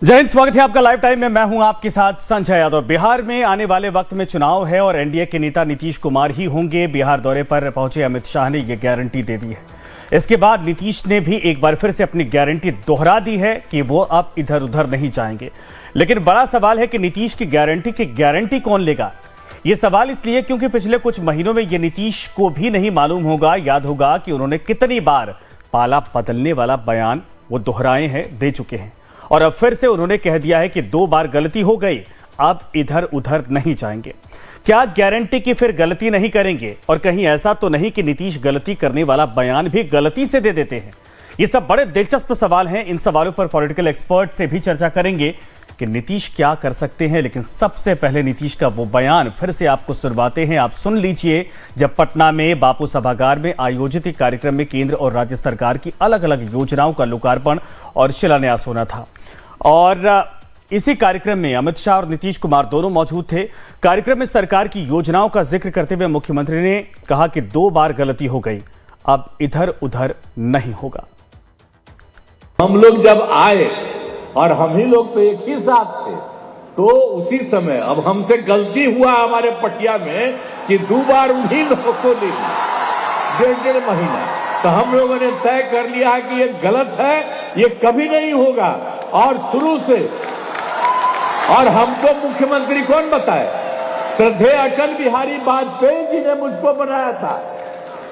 जय हिंद, स्वागत है आपका लाइव टाइम में। मैं हूं आपके साथ संजय यादव। बिहार में आने वाले वक्त में चुनाव है और एनडीए के नेता नीतीश कुमार ही होंगे। बिहार दौरे पर पहुंचे अमित शाह ने यह गारंटी दे दी है। इसके बाद नीतीश ने भी एक बार फिर से अपनी गारंटी दोहरा दी है कि वो अब इधर उधर नहीं जाएंगे। लेकिन बड़ा सवाल है कि नीतीश की गारंटी कौन लेगा। ये सवाल इसलिए क्योंकि पिछले कुछ महीनों में ये नीतीश को भी नहीं मालूम होगा, याद होगा कि उन्होंने कितनी बार पाला बदलने वाला बयान वो दोहराए हैं, दे चुके हैं। और अब फिर से उन्होंने कह दिया है कि 2 बार गलती हो गई, अब इधर उधर नहीं जाएंगे। क्या गारंटी की फिर गलती नहीं करेंगे? और कहीं ऐसा तो नहीं कि नीतीश गलती करने वाला बयान भी गलती से दे देते हैं? ये सब बड़े दिलचस्प सवाल हैं। इन सवालों पर पॉलिटिकल एक्सपर्ट से भी चर्चा करेंगे कि नीतीश क्या कर सकते हैं। लेकिन सबसे पहले नीतीश का वो बयान फिर से आपको सुनवाते हैं। आप सुन लीजिए, जब पटना में बापू सभागार में आयोजित एक कार्यक्रम में केंद्र और राज्य सरकार की अलग अलग योजनाओं का लोकार्पण और शिलान्यास होना था। और इसी कार्यक्रम में अमित शाह और नीतीश कुमार दोनों मौजूद थे। कार्यक्रम में सरकार की योजनाओं का जिक्र करते हुए मुख्यमंत्री ने कहा कि 2 बार गलती हो गई, अब इधर उधर नहीं होगा। हम लोग जब आए और हम ही लोग तो एक ही साथ थे, तो उसी समय अब हमसे गलती हुआ हमारे पटिया में कि 2 बार उन्हीं लोगों को ले लिया 1.5 महीना। तो हम लोगों ने तय कर लिया है कि ये गलत है, ये कभी नहीं होगा। और शुरू से, और हमको मुख्यमंत्री कौन बताए? श्रद्धेय अटल बिहारी वाजपेयी जी ने मुझको बनाया था,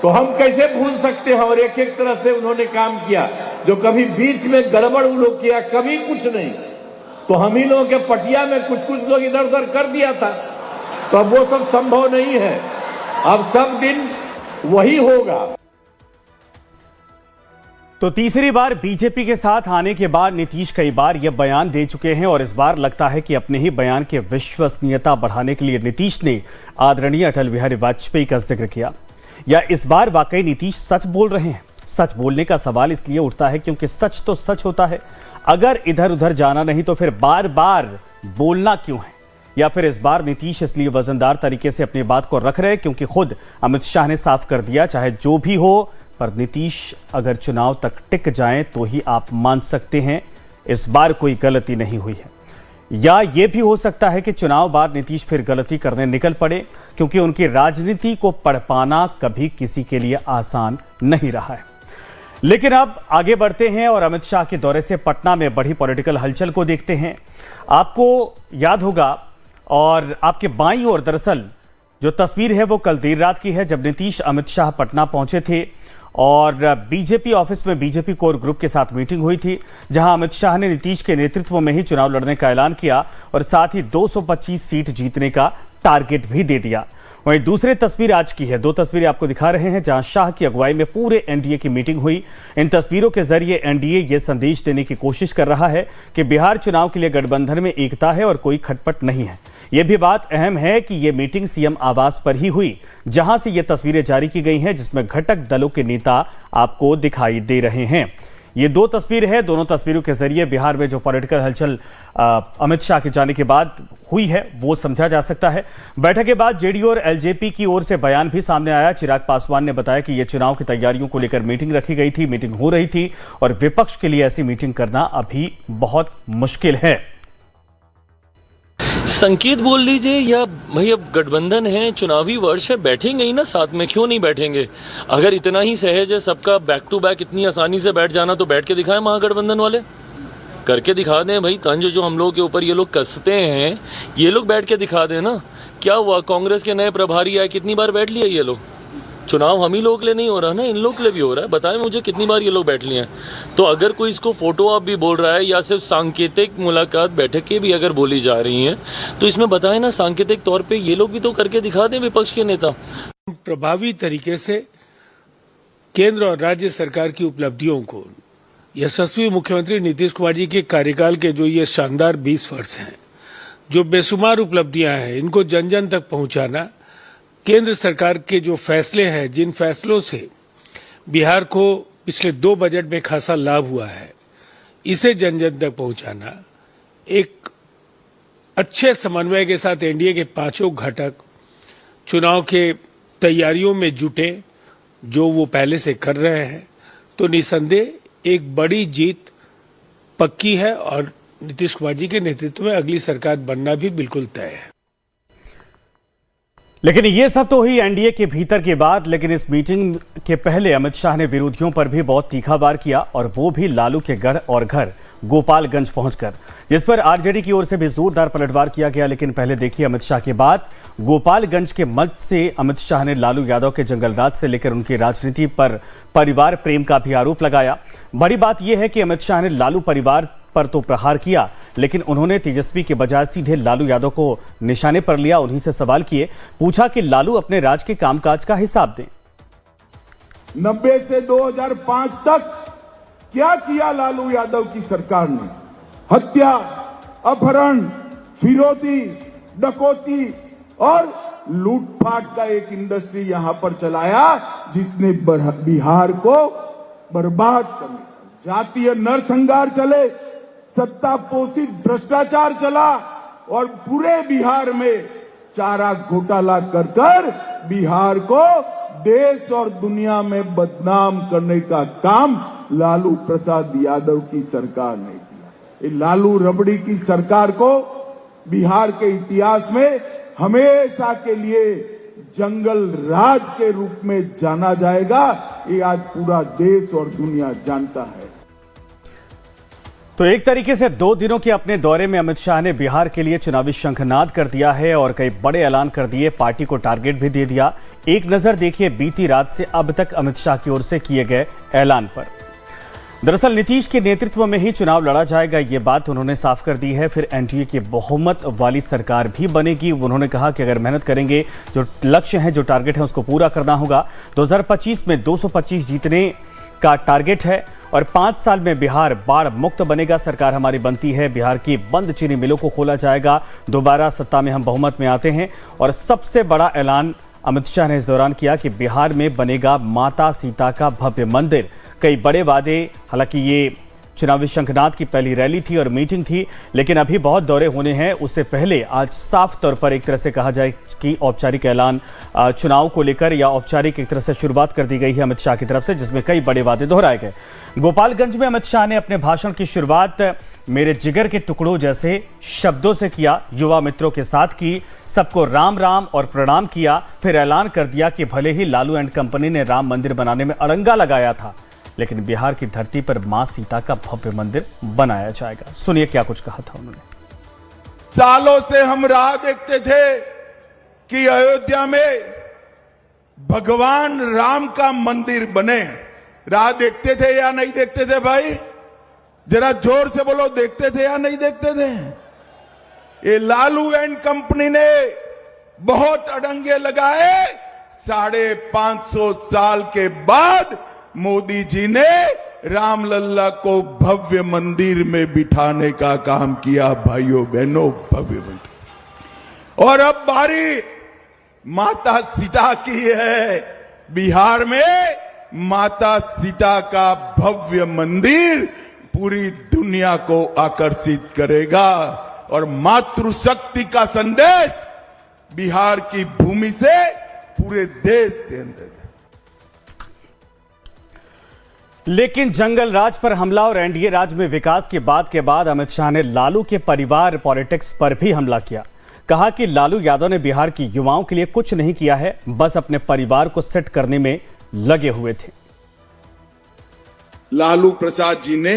तो हम कैसे भूल सकते हैं? और एक एक तरह से उन्होंने काम किया, जो कभी बीच में गड़बड़ उन लोग किया, कभी कुछ नहीं। तो हम ही लोगों के पटिया में कुछ लोग इधर उधर कर दिया था, तो अब वो सब संभव नहीं है। अब सब दिन वही होगा। तो तीसरी बार बीजेपी के साथ आने के बाद नीतीश कई बार यह बयान दे चुके हैं और इस बार लगता है कि अपने ही बयान की विश्वसनीयता बढ़ाने के लिए नीतीश ने आदरणीय अटल बिहारी वाजपेयी का जिक्र किया। या इस बार वाकई नीतीश सच बोल रहे हैं? सच बोलने का सवाल इसलिए उठता है क्योंकि सच तो सच होता है। अगर इधर उधर जाना नहीं तो फिर बार बार बोलना क्यों है? या फिर इस बार नीतीश इसलिए वजनदार तरीके से अपनी बात को रख रहे हैं क्योंकि खुद अमित शाह ने साफ कर दिया, चाहे जो भी हो, पर नीतीश अगर चुनाव तक टिक जाएं तो ही आप मान सकते हैं इस बार कोई गलती नहीं हुई है। या ये भी हो सकता है कि चुनाव बाद नीतीश फिर गलती करने निकल पड़े, क्योंकि उनकी राजनीति को पढ़ पाना कभी किसी के लिए आसान नहीं रहा है। लेकिन अब आगे बढ़ते हैं और अमित शाह के दौरे से पटना में बढ़ी पॉलिटिकल हलचल को देखते हैं। आपको याद होगा और आपके बाईं ओर दरअसल जो तस्वीर है वो कल देर रात की है, जब नीतीश अमित शाह पटना पहुंचे थे और बीजेपी ऑफिस में बीजेपी कोर ग्रुप के साथ मीटिंग हुई थी, जहां अमित शाह ने नीतीश के नेतृत्व में ही चुनाव लड़ने का ऐलान किया और साथ ही 225 सीट जीतने का टारगेट भी दे दिया। वहीं दूसरी तस्वीर आज की है। 2 तस्वीरें आपको दिखा रहे हैं जहां शाह की अगुवाई में पूरे एनडीए की मीटिंग हुई। इन तस्वीरों के जरिए एनडीए ये संदेश देने की कोशिश कर रहा है कि बिहार चुनाव के लिए गठबंधन में एकता है और कोई खटपट नहीं है। यह भी बात अहम है कि यह मीटिंग सीएम आवास पर ही हुई, जहां से ये तस्वीरें जारी की गई हैं, जिसमें घटक दलों के नेता आपको दिखाई दे रहे हैं। ये 2 तस्वीर है। दोनों तस्वीरों के जरिए बिहार में जो पॉलिटिकल हलचल अमित शाह के जाने के बाद हुई है वो समझा जा सकता है। बैठक के बाद जेडीयू और एलजेपी की ओर से बयान भी सामने आया। चिराग पासवान ने बताया कि यह चुनाव की तैयारियों को लेकर मीटिंग रखी गई थी, मीटिंग हो रही थी और विपक्ष के लिए ऐसी मीटिंग करना अभी बहुत मुश्किल है। संकेत बोल लीजिए, या भाई अब गठबंधन है, चुनावी वर्ष है, बैठेंगे ही ना साथ में, क्यों नहीं बैठेंगे? अगर इतना ही सहज है सबका बैक टू बैक इतनी आसानी से बैठ जाना, तो बैठ के दिखाएं महागठबंधन वाले, करके दिखा दें भाई। तंज जो हम लोग के ऊपर ये लोग कसते हैं, ये लोग बैठ के दिखा दें ना। क्या हुआ, कांग्रेस के नए प्रभारी आए, कितनी बार बैठ लिया ये लोग? चुनाव हम ही लोग के लिए नहीं हो रहा ना, इन लोग के लिए भी हो रहा है। बताएं मुझे कितनी बार ये लोग बैठ लिए हैं? तो अगर कोई इसको फोटो आप भी बोल रहा है या सिर्फ सांकेतिक मुलाकात बैठकें भी अगर बोली जा रही हैं, तो इसमें बताएं ना, सांकेतिक तौर पे ये लोग भी तो करके दिखा दें विपक्ष के नेता। प्रभावी तरीके से केंद्र और राज्य सरकार की उपलब्धियों को, यशस्वी मुख्यमंत्री नीतीश कुमार जी के कार्यकाल के जो ये शानदार 20 वर्ष हैं, जो बेशुमार उपलब्धियां हैं, इनको जन जन तक पहुंचाना, केंद्र सरकार के जो फैसले हैं, जिन फैसलों से बिहार को पिछले 2 बजट में खासा लाभ हुआ है, इसे जन जन तक पहुंचाना, एक अच्छे समन्वय के साथ एनडीए के 5 घटक चुनाव के तैयारियों में जुटे, जो वो पहले से कर रहे हैं, तो निसंदेह एक बड़ी जीत पक्की है और नीतीश कुमार जी के नेतृत्व में अगली सरकार बनना भी बिल्कुल तय है। लेकिन ये सब तो हुई एनडीए के भीतर की बात, लेकिन इस मीटिंग के पहले अमित शाह ने विरोधियों पर भी बहुत तीखा वार किया, और वो भी लालू के गढ़ और घर गोपालगंज पहुंचकर, जिस पर आरजेडी की ओर से भी जोरदार पलटवार किया गया। लेकिन पहले देखिए अमित शाह की बात। गोपालगंज के मंच से अमित शाह ने लालू यादव के जंगलराज से लेकर उनकी राजनीति पर परिवार प्रेम का भी आरोप लगाया। बड़ी बात यह है कि अमित शाह ने लालू परिवार पर तो प्रहार किया, लेकिन उन्होंने तेजस्वी के बजाय सीधे लालू यादव को निशाने पर लिया, उन्हीं से सवाल किए, पूछा कि लालू अपने राज के कामकाज का हिसाब दें। 90 से 2005 तक क्या किया लालू यादव की सरकार ने? हत्या, अपहरण, फिरौती, डकैती और लूटपाट का एक इंडस्ट्री यहां पर चलाया, जिसने बिहार को बर्बाद करने, जातीय नरसंहार चले, सत्ता पोषित भ्रष्टाचार चला और पूरे बिहार में चारा घोटाला कर बिहार को देश और दुनिया में बदनाम करने का काम लालू प्रसाद यादव की सरकार ने किया। ये लालू रबड़ी की सरकार को बिहार के इतिहास में हमेशा के लिए जंगल राज के रूप में जाना जाएगा। ये आज पूरा देश और दुनिया जानता है। तो एक तरीके से 2 दिनों के अपने दौरे में अमित शाह ने बिहार के लिए चुनावी शंखनाद कर दिया है और कई बड़े ऐलान कर दिए, पार्टी को टारगेट भी दे दिया। एक नजर देखिए बीती रात से अब तक अमित शाह की ओर से किए गए ऐलान पर। दरअसल नीतीश के नेतृत्व में ही चुनाव लड़ा जाएगा, ये बात उन्होंने साफ कर दी है। फिर एनडीए की बहुमत वाली सरकार भी बनेगी। उन्होंने कहा कि अगर मेहनत करेंगे, जो लक्ष्य है, जो टारगेट है, उसको पूरा करना होगा। 2025 में 225 जीतने का टारगेट है और 5 साल में बिहार बाढ़ मुक्त बनेगा। सरकार हमारी बनती है, बिहार की बंद चीनी मिलों को खोला जाएगा, दोबारा सत्ता में हम बहुमत में आते हैं। और सबसे बड़ा ऐलान अमित शाह ने इस दौरान किया कि बिहार में बनेगा माता सीता का भव्य मंदिर। कई बड़े वादे, हालांकि ये चुनावी शंखनाद की पहली रैली थी और मीटिंग थी, लेकिन अभी बहुत दौरे होने हैं। उससे पहले आज साफ तौर पर एक तरह से कहा जाए कि औपचारिक ऐलान चुनाव को लेकर या औपचारिक एक तरह से शुरुआत कर दी गई है अमित शाह की तरफ से, जिसमें कई बड़े वादे दोहराए गए। गोपालगंज में अमित शाह ने अपने भाषण की शुरुआत मेरे जिगर के टुकड़ों जैसे शब्दों से किया, युवा मित्रों के साथ की, सबको राम राम और प्रणाम किया। फिर ऐलान कर दिया कि भले ही लालू एंड कंपनी ने राम मंदिर बनाने में अड़ंगा लगाया था, लेकिन बिहार की धरती पर मां सीता का भव्य मंदिर बनाया जाएगा। सुनिए क्या कुछ कहा था उन्होंने। सालों से हम राह देखते थे कि अयोध्या में भगवान राम का मंदिर बने। राह देखते थे या नहीं देखते थे भाई? जरा जोर से बोलो, देखते थे या नहीं देखते थे? ये लालू एंड कंपनी ने बहुत अड़ंगे लगाए। 550 साल के बाद मोदी जी ने रामलल्ला को भव्य मंदिर में बिठाने का काम किया। भाइयों बहनों, भव्य मंदिर। और अब बारी माता सीता की है। बिहार में माता सीता का भव्य मंदिर पूरी दुनिया को आकर्षित करेगा और मातृशक्ति का संदेश बिहार की भूमि से पूरे देश से अंदर। लेकिन जंगल राज पर हमला और एनडीए राज में विकास की बात के बाद अमित शाह ने लालू के परिवार पॉलिटिक्स पर भी हमला किया। कहा कि लालू यादव ने बिहार की युवाओं के लिए कुछ नहीं किया है, बस अपने परिवार को सेट करने में लगे हुए थे। लालू प्रसाद जी ने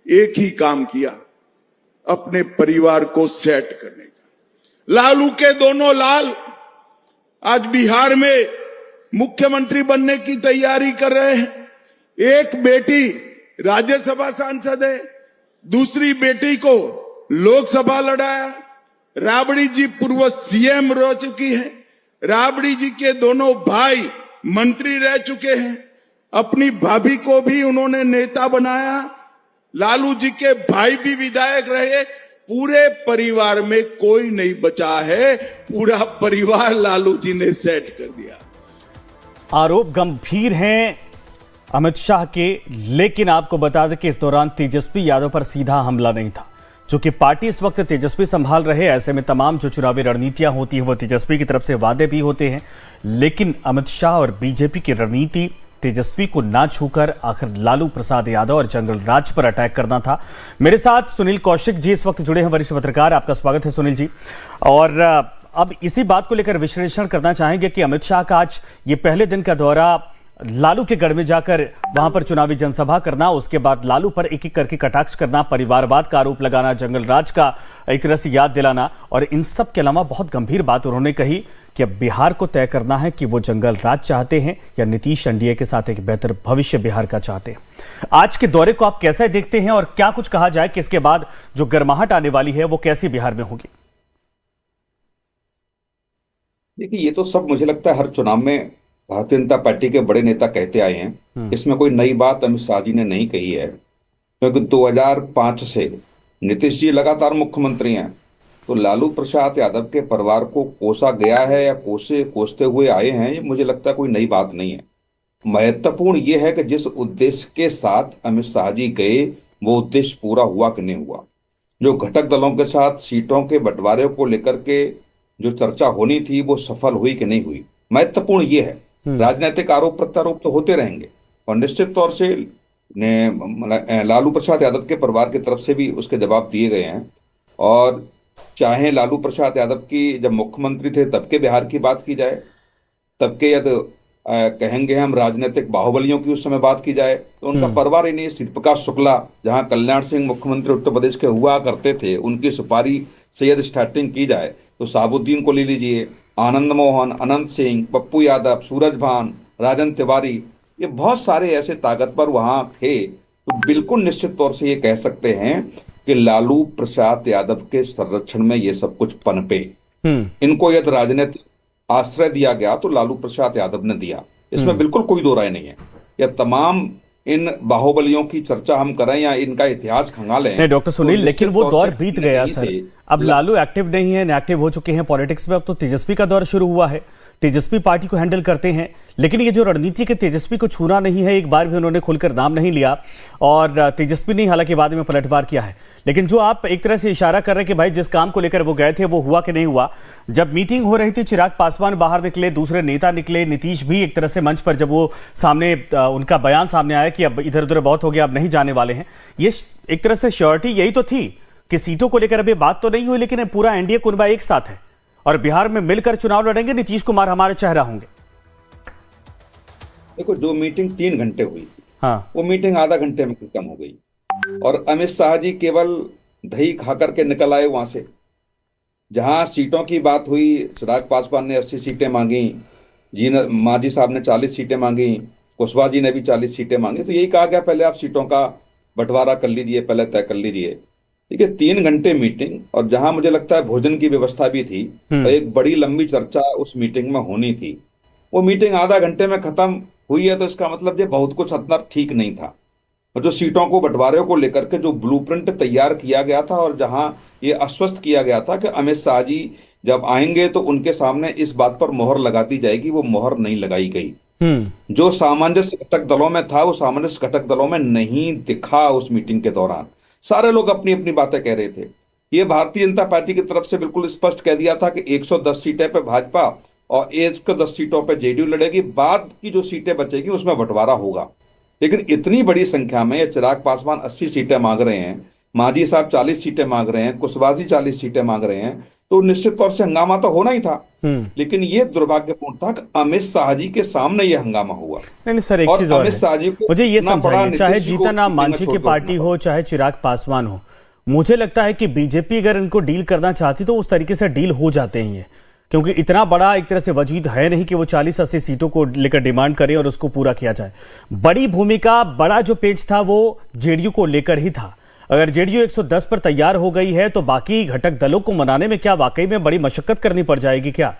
एक ही काम किया, अपने परिवार को सेट करने का। लालू के दोनों लाल आज बिहार में मुख्यमंत्री बनने की तैयारी कर रहे हैं। एक बेटी राज्यसभा सांसद है, दूसरी बेटी को लोकसभा लड़ाया। राबड़ी जी पूर्व सीएम रह चुकी हैं। राबड़ी जी के दोनों भाई मंत्री रह चुके हैं। अपनी भाभी को भी उन्होंने नेता बनाया। लालू जी के भाई भी विधायक रहे। पूरे परिवार में कोई नहीं बचा है, पूरा परिवार लालू जी ने सेट कर दिया। आरोप गंभीर हैं अमित शाह के, लेकिन आपको बता दें कि इस दौरान तेजस्वी यादव पर सीधा हमला नहीं था। चूंकि पार्टी इस वक्त तेजस्वी संभाल रहे, ऐसे में तमाम जो चुनावी रणनीतियां होती हैं वो तेजस्वी की तरफ से वादे भी होते हैं, लेकिन अमित शाह और बीजेपी की रणनीति तेजस्वी को ना छूकर आखिर लालू प्रसाद यादव और जंगल राज पर अटैक करना था। मेरे साथ सुनील कौशिक जी इस वक्त जुड़े हैं, वरिष्ठ पत्रकार। आपका स्वागत है सुनील जी। और अब इसी बात को लेकर विश्लेषण करना चाहेंगे कि अमित शाह का आज ये पहले दिन का दौरा लालू के गढ़ में जाकर वहां पर चुनावी जनसभा करना, उसके बाद लालू पर एक एक करके कटाक्ष करना, परिवारवाद का आरोप लगाना, जंगल राज का एक तरह से याद दिलाना, और इन सब के अलावा बहुत गंभीर बात उन्होंने कही कि अब बिहार को तय करना है कि वो जंगल राज चाहते हैं या नीतीश एनडीए के साथ एक बेहतर भविष्य बिहार का चाहते हैं। आज के दौरे को आप कैसे देखते हैं और क्या कुछ कहा जाए कि इसके बाद जो गर्माहट आने वाली है वो कैसी बिहार में होगी? देखिए, ये तो सब मुझे लगता है हर चुनाव में भारतीय जनता पार्टी के बड़े नेता कहते आए हैं। इसमें कोई नई बात अमित शाह जी ने नहीं कही है, क्योंकि 2005 से नीतीश जी लगातार मुख्यमंत्री हैं। तो लालू प्रसाद यादव के परिवार को कोसा गया है या कोसते हुए आए हैं, ये मुझे लगता है कोई नई बात नहीं है। महत्वपूर्ण ये है कि जिस उद्देश्य के साथ अमित शाह जी गए वो उद्देश्य पूरा हुआ कि नहीं हुआ। जो घटक दलों के साथ सीटों के बंटवारे को लेकर के जो चर्चा होनी थी वो सफल हुई कि नहीं हुई, महत्वपूर्ण ये है। राजनीतिक आरोप प्रत्यारोप तो होते रहेंगे और निश्चित तौर से लालू प्रसाद यादव के परिवार की तरफ से भी उसके जवाब दिए गए हैं। और चाहे लालू प्रसाद यादव की जब मुख्यमंत्री थे तब के बिहार की बात की जाए, तब के यदि कहेंगे हम राजनीतिक बाहुबलियों की उस समय बात की जाए, तो उनका परिवार ही नहीं, श्री प्रकाश शुक्ला जहां कल्याण सिंह मुख्यमंत्री उत्तर प्रदेश के हुआ करते थे, उनकी सुपारी से यदि स्टार्टिंग की जाए तो साबुद्दीन को ले लीजिए, आनंद मोहन, अनंत सिंह, पप्पू यादव, सूरजभान, राजन तिवारी, ये बहुत सारे ऐसे ताकतवर वहां थे। तो बिल्कुल निश्चित तौर से ये कह सकते हैं कि लालू प्रसाद यादव के संरक्षण में ये सब कुछ पनपे। इनको यदि राजनीतिक आश्रय दिया गया तो लालू प्रसाद यादव ने दिया, इसमें बिल्कुल कोई दो राय नहीं है। यह तमाम इन बाहुबलियों की चर्चा हम करें या इनका इतिहास खंगालें, नहीं डॉक्टर सुनील, तो लेकिन वो दौर बीत गया नहीं सर। अब लालू एक्टिव नहीं है, इनएक्टिव हो चुके हैं पॉलिटिक्स में। अब तो तेजस्वी का दौर शुरू हुआ है, तेजस्वी पार्टी को हैंडल करते हैं, लेकिन ये जो रणनीति के तेजस्वी को छूना नहीं है, एक बार भी उन्होंने खुलकर नाम नहीं लिया। और तेजस्वी ने हालांकि बाद में पलटवार किया है, लेकिन जो आप एक तरह से इशारा कर रहे हैं कि भाई जिस काम को लेकर वो गए थे वो हुआ कि नहीं हुआ। जब मीटिंग हो रही थी, चिराग पासवान बाहर निकले, दूसरे नेता निकले, नीतीश भी एक तरह से मंच पर, जब वो सामने उनका बयान सामने आया कि अब इधर उधर बहुत हो गया, अब नहीं जाने वाले हैं, ये एक तरह से श्योरिटी यही तो थी कि सीटों को लेकर अभी बात तो नहीं हुई, लेकिन पूरा एनडीए कुनबा एक साथ है और बिहार में मिलकर चुनाव लड़ेंगे, नीतीश कुमार हमारे चेहरा होंगे। देखो, जो मीटिंग 3 घंटे हुई थी, हाँ, वो मीटिंग आधा घंटे में खत्म हो गई और अमित शाह जी केवल दही खा करके निकल आए वहां से। जहां सीटों की बात हुई, चिराग पासवान ने 80 सीटें मांगी, मांझी साहब ने 40 सीटें मांगी, कुशवाहा जी ने भी 40 सीटें मांगी। तो यही कहा गया पहले आप सीटों का बंटवारा कर लीजिए, पहले तय कर लीजिए। ठीक है, 3 घंटे मीटिंग, और जहां मुझे लगता है भोजन की व्यवस्था भी थी, तो एक बड़ी लंबी चर्चा उस मीटिंग में होनी थी। वो मीटिंग आधा घंटे में खत्म हुई है, तो इसका मतलब ये बहुत कुछ इतना ठीक नहीं था। और जो सीटों को बंटवारे को लेकर के जो ब्लूप्रिंट तैयार किया गया था और जहां ये आश्वस्त किया गया था कि अमित शाह जी जब आएंगे तो उनके सामने इस बात पर मोहर लगा दी जाएगी, वो मोहर नहीं लगाई गई। जो सामंजस्य घटक दलों में था वो सामंजस्य घटक दलों में नहीं दिखा। उस मीटिंग के दौरान सारे लोग अपनी अपनी बातें कह रहे थे। ये भारतीय जनता पार्टी की तरफ से बिल्कुल स्पष्ट कह दिया था कि 110 सीटें पे भाजपा और 110 सीटों पे जेडीयू लड़ेगी, बाद की जो सीटें बचेगी उसमें बंटवारा होगा। लेकिन इतनी बड़ी संख्या में चिराग पासवान 80 सीटें मांग रहे हैं, मांझी साहब 40 सीटें मांग रहे हैं, कुशवाहा जी 40 सीटें मांग रहे हैं, तो निश्चित तौर से हंगामा तो होना ही था। लेकिन ये दुर्भाग्यपूर्ण था कि अमित शाह जी के सामने ये हंगामा हुआ। नहीं सर, एक चीज और है, मुझे ये समझाइए, चाहे जीतन राम मांझी की पार्टी हो चाहे चिराग पासवान हो, मुझे लगता है कि बीजेपी अगर इनको डील करना चाहती तो उस तरीके से डील हो जाते हैं ये, क्योंकि इतना बड़ा एक तरह से वजूद है नहीं कि वो 40-80 सीटों को लेकर डिमांड करें और उसको पूरा किया जाए। बड़ी भूमिका, बड़ा जो पेज था वो जेडीयू को लेकर ही था। अगर जेडीयू 110 पर तैयार हो गई है तो बाकी घटक दलों को मनाने में क्या वाकई में बड़ी मशक्कत करनी पड़ जाएगी क्या?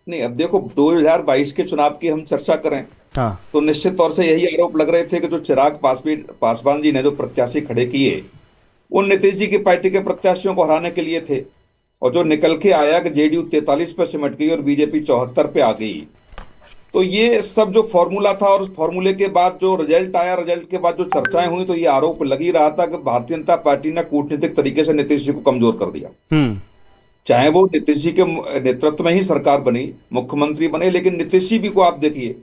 नहीं, अब देखो 2022 के चुनाव की हम चर्चा करें, हाँ, तो निश्चित तौर से यही आरोप लग रहे थे कि जो चिराग पासवान जी ने जो प्रत्याशी खड़े किए वो नीतीश जी की पार्टी के प्रत्याशियों को हराने के लिए थे, और जो निकल के आया कि जेडीयू 43 पे सिमट गई और बीजेपी 74 पे आ गई। तो ये सब जो फॉर्मूला था और उस फॉर्मूले के बाद जो रिजल्ट आया, रिजल्ट के बाद जो चर्चाएं हुई, तो ये आरोप लग ही रहा था कि भारतीय जनता पार्टी ने कूटनीतिक तरीके से नीतीश जी को कमजोर कर दिया। चाहे वो नीतीश जी के नेतृत्व में ही सरकार बनी, मुख्यमंत्री बने, लेकिन नीतीश जी भी को आप देखिए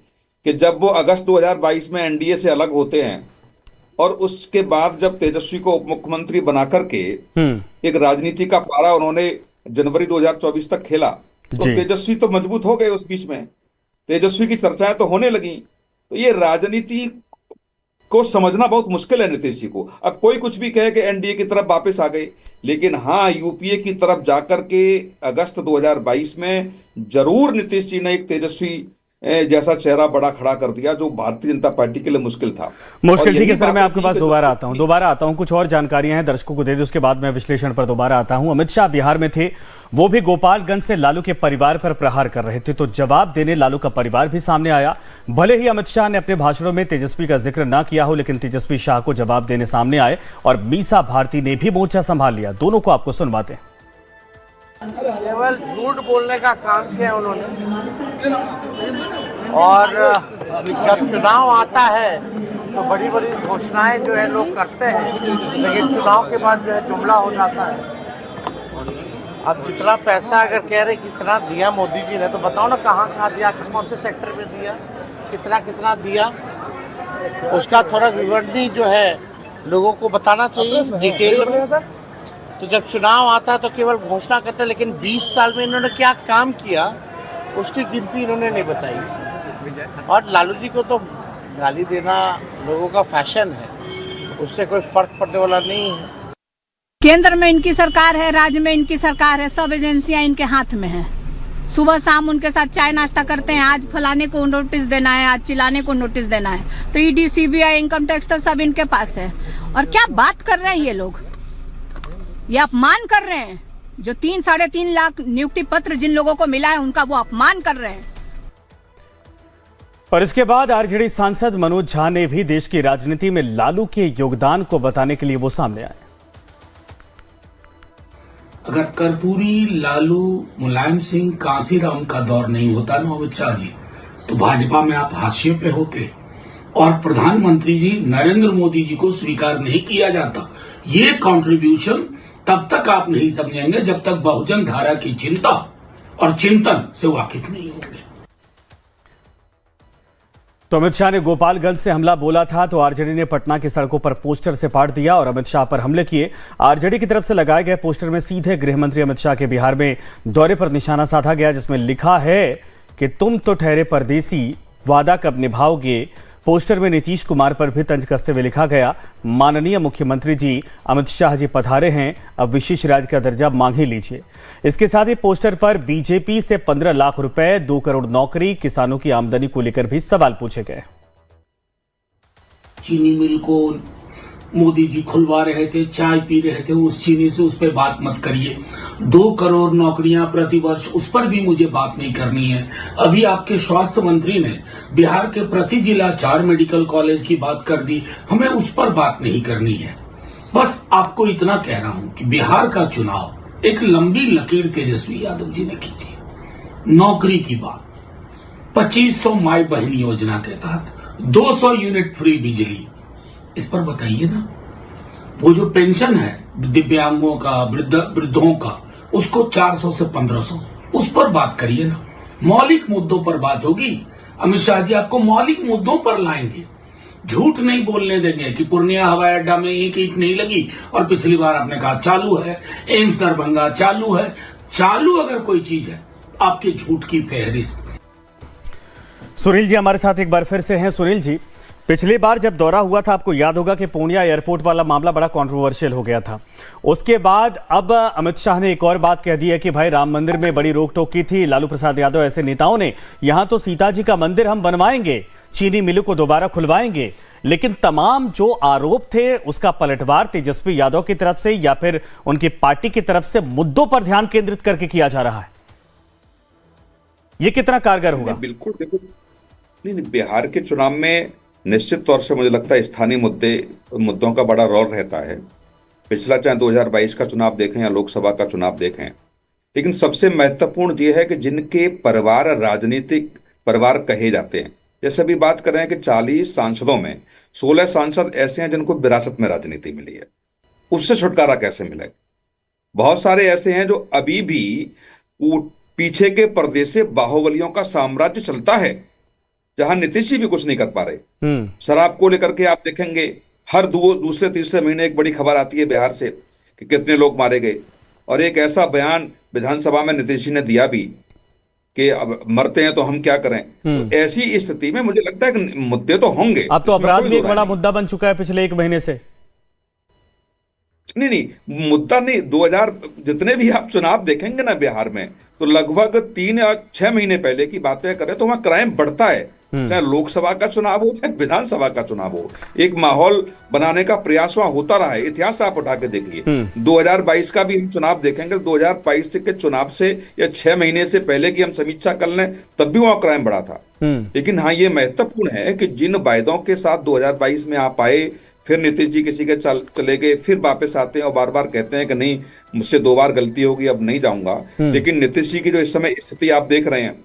कि जब वो अगस्त 2022 में एनडीए से अलग होते हैं और उसके बाद जब तेजस्वी को उप मुख्यमंत्री बना करके एक राजनीति का पारा उन्होंने जनवरी 2024 तक खेला, तो जी। तेजस्वी तो मजबूत हो गए, उस बीच में तेजस्वी की चर्चाएं तो होने लगी। तो ये राजनीति को समझना बहुत मुश्किल है नीतीश जी को। अब कोई कुछ भी कहे कि एनडीए की तरफ वापस आ गए, लेकिन हाँ, यूपीए की तरफ जाकर के अगस्त 2022 में जरूर नीतीश जी ने एक तेजस्वी जैसा चेहरा बड़ा खड़ा कर दिया, जो भारतीय जनता पार्टी के लिए मुश्किल था। मुश्किल, और ठीक है यही सर, बात मैं आपके थी पास कि दोबारा आता हूं। कुछ और जानकारियां हैं दर्शकों को दे दी, उसके बाद मैं विश्लेषण पर दोबारा आता हूं। अमित शाह बिहार में थे, वो भी गोपालगंज से लालू के परिवार पर प्रहार कर रहे थे, तो जवाब देने लालू का परिवार भी सामने आया। भले ही अमित शाह ने अपने भाषणों में तेजस्वी का जिक्र ना किया हो, लेकिन तेजस्वी शाह को जवाब देने सामने आए और मीसा भारती ने भी मोर्चा संभाल लिया। दोनों को आपको सुनवाते हैं। केवल झूठ बोलने का काम किया उन्होंने, और जब चुनाव आता है तो बड़ी बड़ी घोषणाएं जो है लोग करते हैं, लेकिन चुनाव के बाद जो है जुमला हो जाता है। अब जितना पैसा अगर कह रहे कितना दिया मोदी जी ने, तो बताओ ना कहाँ कहाँ दिया, कौन से सेक्टर में दिया, कितना कितना दिया, उसका थोड़ा विवरणी जो है लोगों को बताना चाहिए डिटेल में। तो जब चुनाव आता है तो केवल घोषणा करते हैं, लेकिन 20 साल में इन्होंने क्या काम किया उसकी गिनती इन्होंने नहीं बताई। और लालू जी को तो गाली देना लोगों का फैशन है, उससे कोई फर्क पड़ने वाला नहीं है। केंद्र में इनकी सरकार है, राज्य में इनकी सरकार है, सब एजेंसियां इनके हाथ में हैं। सुबह शाम उनके साथ चाय नाश्ता करते हैं, आज फलाने को नोटिस देना है, आज चिल्लाने को नोटिस देना है, तो ईडी, सीबीआई, इनकम टैक्स तो सब इनके पास है। और क्या बात कर रहे हैं ये लोग, ये अपमान कर रहे हैं। जो 3-3.5 लाख नियुक्ति पत्र जिन लोगों को मिला है उनका वो अपमान कर रहे हैं। पर इसके बाद आरजेडी सांसद मनोज झा ने भी देश की राजनीति में लालू के योगदान को बताने के लिए वो सामने आए। अगर कर्पूरी, लालू, मुलायम सिंह, कांसीराम का दौर नहीं होता ना अमित शाह जी, तो भाजपा में आप हाशिए पे होते और प्रधानमंत्री जी नरेंद्र मोदी जी को स्वीकार नहीं किया जाता। ये कंट्रीब्यूशन तब तक आप नहीं समझेंगे जब तक बहुजन धारा की चिंता और चिंतन से वाकिफ नहीं होंगे। तो अमित शाह ने गोपालगंज से हमला बोला था, तो आरजेडी ने पटना की सड़कों पर पोस्टर से पाट दिया और अमित शाह पर हमले किए। आरजेडी की तरफ से लगाए गए पोस्टर में सीधे गृह मंत्री अमित शाह के बिहार में दौरे पर निशाना साधा गया, जिसमें लिखा है कि तुम तो ठहरे परदेसी, वादा कब निभाओगे। पोस्टर में नीतीश कुमार पर भी तंज कसते हुए लिखा गया, माननीय मुख्यमंत्री जी, अमित शाह जी पधारे हैं, अब विशेष राज्य का दर्जा मांग ही लीजिए। इसके साथ ही पोस्टर पर बीजेपी से 15 लाख रुपए, 2 करोड़ नौकरी, किसानों की आमदनी को लेकर भी सवाल पूछे गए। चीनी मिल को मोदी जी खुलवा रहे थे, चाय पी रहे थे उस चीनी से, उस पर बात मत करिए। 2 करोड़ नौकरियां प्रतिवर्ष, उस पर भी मुझे बात नहीं करनी है। अभी आपके स्वास्थ्य मंत्री ने बिहार के प्रति जिला 4 मेडिकल कॉलेज की बात कर दी, हमें उस पर बात नहीं करनी है। बस आपको इतना कह रहा हूं कि बिहार का चुनाव एक लंबी लकीर तेजस्वी यादव जी ने की थी। नौकरी की बात, 2500 माई बहन योजना के तहत 200 यूनिट फ्री बिजली, इस पर बताइए ना। वो जो पेंशन है दिव्यांगों का, वृद्धों का, उसको 400 से 1500, उस पर बात करिए ना। मौलिक मुद्दों पर बात होगी। अमित शाह जी आपको मौलिक मुद्दों पर लाएंगे, झूठ नहीं बोलने देंगे कि पूर्णिया हवाई अड्डा में एक ईंट नहीं लगी और पिछली बार आपने कहा चालू है, एम्स दरभंगा चालू है। चालू अगर कोई चीज है, आपके झूठ की फहरिस्त। सुनील जी हमारे साथ एक बार फिर से हैं। सुनील जी, पिछली बार जब दौरा हुआ था, आपको याद होगा कि पूर्णिया एयरपोर्ट वाला मामला बड़ा कंट्रोवर्शियल हो गया था। उसके बाद अब अमित शाह ने एक और बात कह दी है कि भाई राम मंदिर में बड़ी रोक टोक की थी लालू प्रसाद यादव, ऐसे नेताओं ने, यहां तो सीता जी का मंदिर हम बनवाएंगे, चीनी मिलों को दोबारा खुलवाएंगे। लेकिन तमाम जो आरोप थे उसका पलटवार तेजस्वी यादव की तरफ से या फिर उनकी पार्टी की तरफ से मुद्दों पर ध्यान केंद्रित करके किया जा रहा है, यह कितना कारगर होगा? बिल्कुल, देखो, नहीं, बिहार के चुनाव में निश्चित तौर से मुझे लगता है स्थानीय मुद्दों का बड़ा रोल रहता है। पिछला चाहे 2022 का चुनाव देखें या लोकसभा का चुनाव देखें, लेकिन सबसे महत्वपूर्ण यह है कि जिनके परिवार राजनीतिक परिवार कहे जाते हैं, जैसे अभी बात कर रहे हैं कि 40 सांसदों में 16 सांसद ऐसे हैं जिनको विरासत में राजनीति मिली है, उससे छुटकारा कैसे मिलेगा? बहुत सारे ऐसे हैं जो अभी भी पीछे के पर्दे से बाहुबलियों का साम्राज्य चलता है, जहां नीतीश जी भी कुछ नहीं कर पा रहे। शराब को लेकर के आप देखेंगे हर दूसरे तीसरे महीने एक बड़ी खबर आती है बिहार से कि कितने लोग मारे गए, और एक ऐसा बयान विधानसभा में नीतीश जी ने दिया भी कि अब मरते हैं तो हम क्या करें। तो ऐसी स्थिति में मुझे लगता है कि मुद्दे तो होंगे। अब तो अपराध भी एक बड़ा मुद्दा बन चुका है पिछले 1 महीने से। नहीं, मुद्दा नहीं। 2000 जितने भी आप चुनाव देखेंगे ना बिहार में, तो लगभग 3 या 6 महीने पहले की बातें करें तो वहां क्राइम बढ़ता है, चाहे लोकसभा का चुनाव हो चाहे विधानसभा का चुनाव हो। एक माहौल बनाने का प्रयास वहां होता रहा है। इतिहास आप उठा के देखिए, 2022 का भी हम चुनाव देखेंगे, 2022 के चुनाव से या 6 महीने से पहले की हम समीक्षा कर लें तब भी वहां क्राइम बढ़ा था। लेकिन हाँ, ये महत्वपूर्ण है कि जिन वायदों के साथ 2022 में आप आए, फिर नीतीश जी किसी के चले गए, फिर वापस आते हैं और बार बार कहते हैं कि नहीं मुझसे 2 बार गलती होगी, अब नहीं जाऊंगा। लेकिन नीतीश जी की जो इस समय स्थिति आप देख रहे हैं,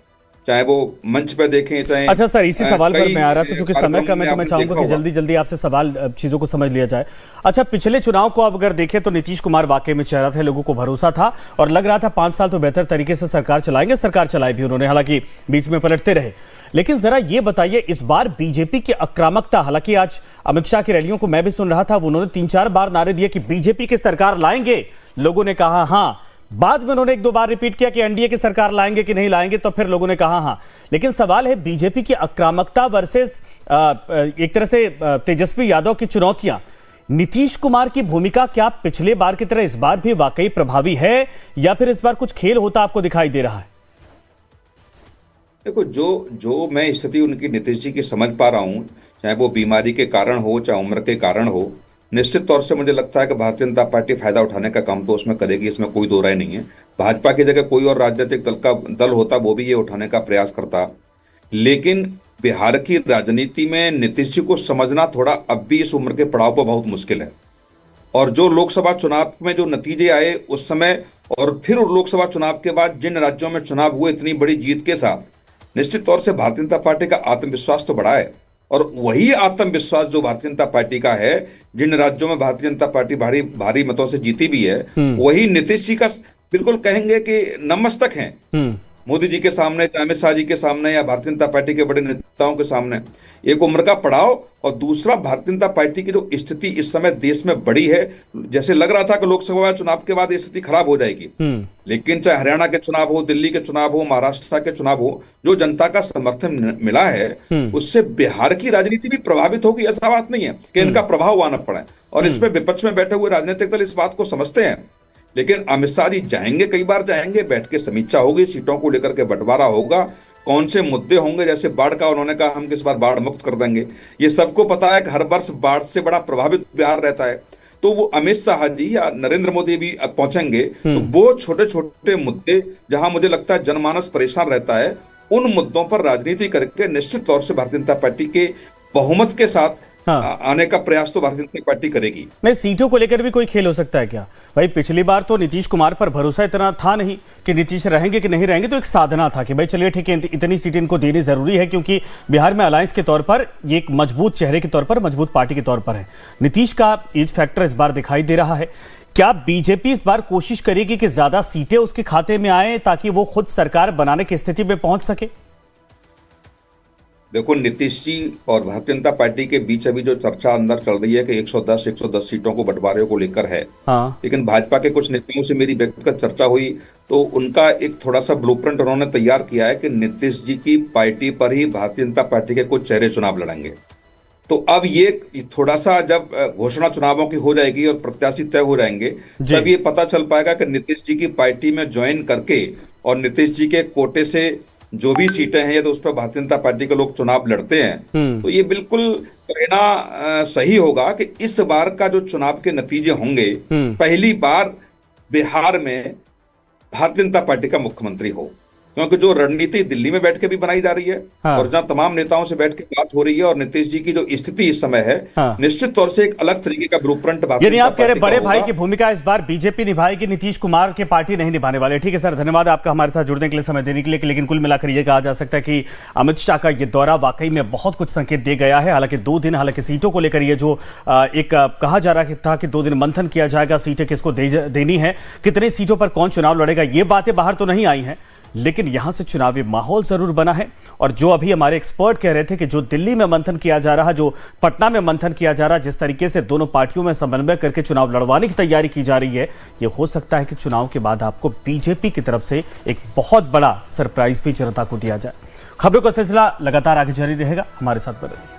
चाहे वो मंच पे देखें चाहे। अच्छा सर, इसी सवाल पर मैं आ रहा था, क्योंकि समय कम है तो मैं चाहूंगा कि जल्दी जल्दी आपसे सवाल चीजों को समझ लिया जाए। अच्छा, पिछले चुनाव को आप अगर देखें तो नीतीश कुमार वाकई में चेहरा थे, लोगों को भरोसा था और लग रहा था 5 साल तो बेहतर तरीके से सरकार चलाएंगे। सरकार चलाई भी उन्होंने, हालांकि बीच में पलटते रहे। लेकिन जरा ये बताइए, इस बार बीजेपी की आक्रामकता, हालांकि आज अमित शाह की रैलियों को मैं भी सुन रहा था, उन्होंने 3-4 बार नारे दिए कि बीजेपी की सरकार लाएंगे। लोगों ने कहा हाँ, बाद में उन्होंने 1-2 बार रिपीट किया कि एनडीए की सरकार लाएंगे कि नहीं लाएंगे, तो फिर लोगों ने कहा हाँ। लेकिन सवाल है बीजेपी की आक्रामकता वर्सेस एक तरह से तेजस्वी यादव की चुनौतियां। नीतीश कुमार की भूमिका क्या पिछले बार की तरह इस बार भी वाकई प्रभावी है, या फिर इस बार कुछ खेल होता आपको दिखाई दे रहा है? देखो, जो मैं स्थिति उनकी नीतीश जी की समझ पा रहा हूं, चाहे वो बीमारी के कारण हो चाहे उम्र के कारण हो, निश्चित तौर से मुझे लगता है कि भारतीय जनता पार्टी फायदा उठाने का काम तो उसमें करेगी, इसमें कोई दो राय नहीं है। भाजपा की जगह कोई और राजनीतिक दल होता वो भी ये उठाने का प्रयास करता। लेकिन बिहार की राजनीति में नीतीश जी को समझना थोड़ा अब भी इस उम्र के पड़ाव पर बहुत मुश्किल है। और जो लोकसभा चुनाव में जो नतीजे आए उस समय, और फिर लोकसभा चुनाव के बाद जिन राज्यों में चुनाव हुए इतनी बड़ी जीत के साथ, निश्चित तौर से भारतीय जनता पार्टी का आत्मविश्वास तो बढ़ा है। और वही आत्मविश्वास जो भारतीय जनता पार्टी का है, जिन राज्यों में भारतीय जनता पार्टी भारी मतों से जीती भी है, वही नीतीश जी का बिल्कुल कहेंगे कि नतमस्तक हैं मोदी जी के सामने, चाहे अमित शाह जी के सामने या भारतीय जनता पार्टी के बड़े नेताओं के सामने। एक उम्र का पड़ाव, और दूसरा भारतीय जनता पार्टी की जो स्थिति इस समय देश में बड़ी है। जैसे लग रहा था कि लोकसभा चुनाव के बाद स्थिति खराब हो जाएगी, लेकिन चाहे हरियाणा के चुनाव हो, दिल्ली के चुनाव हो, महाराष्ट्र के चुनाव हो, जो जनता का समर्थन मिला है उससे बिहार की राजनीति भी प्रभावित होगी। ऐसा बात नहीं है कि इनका प्रभाव वहां न पड़े, और इसमें विपक्ष में बैठे हुए राजनीतिक दल इस बात को समझते हैं। लेकिन अमित शाह जी जाएंगे, कई बार जाएंगे, बैठ के समीक्षा होगी, सीटों को लेकर के बंटवारा होगा, कौन से मुद्दे होंगे। जैसे बाढ़ का उन्होंने कहा हम किस बार बाढ़ मुक्त कर देंगे। ये सबको पता है कि हर वर्ष बाढ़ से बड़ा प्रभावित बिहार रहता है। तो वो अमित शाह जी या नरेंद्र मोदी भी पहुंचेंगे, तो वो छोटे छोटे मुद्दे जहां मुझे लगता है जनमानस परेशान रहता है, उन मुद्दों पर राजनीति करके निश्चित तौर से भारतीय जनता पार्टी के बहुमत के साथ आने का प्रयास तो भारतीय जनता पार्टी करेगी। नहीं, सीटों को लेकर भी कोई खेल हो सकता है क्या? भाई पिछली बार तो नीतीश कुमार पर भरोसा इतना था नहीं कि नीतीश रहेंगे कि नहीं रहेंगे, तो एक साधना था कि भाई चलिए ठीक है, इतनी सीटें इनको देनी जरूरी है, क्योंकि बिहार में अलायंस के तौर पर ये एक मजबूत चेहरे के तौर पर, मजबूत पार्टी के तौर पर है। नीतीश का एज फैक्टर इस बार दिखाई दे रहा है। क्या बीजेपी इस बार कोशिश करेगी कि ज्यादा सीटें उसके खाते में आए ताकि वो खुद सरकार बनाने की स्थिति में पहुंच सके? देखो, नीतीश जी और भारतीय जनता पार्टी के बीच अभी जो चर्चा अंदर चल रही है कि 110 सीटों को बंटवारे को लेकर है। लेकिन भाजपा के कुछ नेताओं से मेरी व्यक्तिगत चर्चा हुई तो उनका एक थोड़ा सा ब्लूप्रिंट उन्होंने तैयार किया है कि नीतीश जी की पार्टी पर ही भारतीय जनता पार्टी के कुछ चेहरे चुनाव लड़ेंगे। तो अब ये थोड़ा सा जब घोषणा चुनावों की हो जाएगी और प्रत्याशी तय हो जाएंगे, तब ये पता चल पाएगा कि नीतीश जी की पार्टी में ज्वाइन करके और नीतीश जी के कोटे से जो भी सीटें हैं, तो उस पर भारतीय जनता पार्टी के लोग चुनाव लड़ते हैं। तो ये बिल्कुल कहना सही होगा कि इस बार का जो चुनाव के नतीजे होंगे, पहली बार बिहार में भारतीय जनता पार्टी का मुख्यमंत्री हो, क्योंकि जो रणनीति दिल्ली में बैठ के भी बनाई जा रही है और जहां तमाम नेताओं से बैठ के बात हो रही है, और नीतीश जी की जो स्थिति इस समय है, निश्चित तौर से एक अलग तरीके का ब्लूप्रिंट यानी आप कह रहे बड़े भाई की भूमिका इस बार बीजेपी निभाएगी, नीतीश कुमार की पार्टी नहीं निभाने वाले। ठीक है सर, धन्यवाद आपका हमारे साथ जुड़ने के लिए, समय देने के लिए। लेकिन कुल मिलाकर यह कहा जा सकता है कि अमित शाह का ये दौरा वाकई में बहुत कुछ संकेत दे गया है। हालांकि 2 दिन, हालांकि सीटों को लेकर ये जो एक कहा जा रहा था कि 2 दिन मंथन किया जाएगा, सीटें किसको देनी है, कितनी सीटों पर कौन चुनाव लड़ेगा, ये बातें बाहर तो नहीं आई हैं। लेकिन यहां से चुनावी माहौल जरूर बना है। और जो अभी हमारे एक्सपर्ट कह रहे थे कि जो दिल्ली में मंथन किया जा रहा, जो पटना में मंथन किया जा रहा, जिस तरीके से दोनों पार्टियों में समन्वय करके चुनाव लड़वाने की तैयारी की जा रही है, ये हो सकता है कि चुनाव के बाद आपको बीजेपी की तरफ से एक बहुत बड़ा सरप्राइज भी जनता को दिया जाए। खबरों का सिलसिला लगातार आगे जारी रहेगा, हमारे साथ बने रहिए।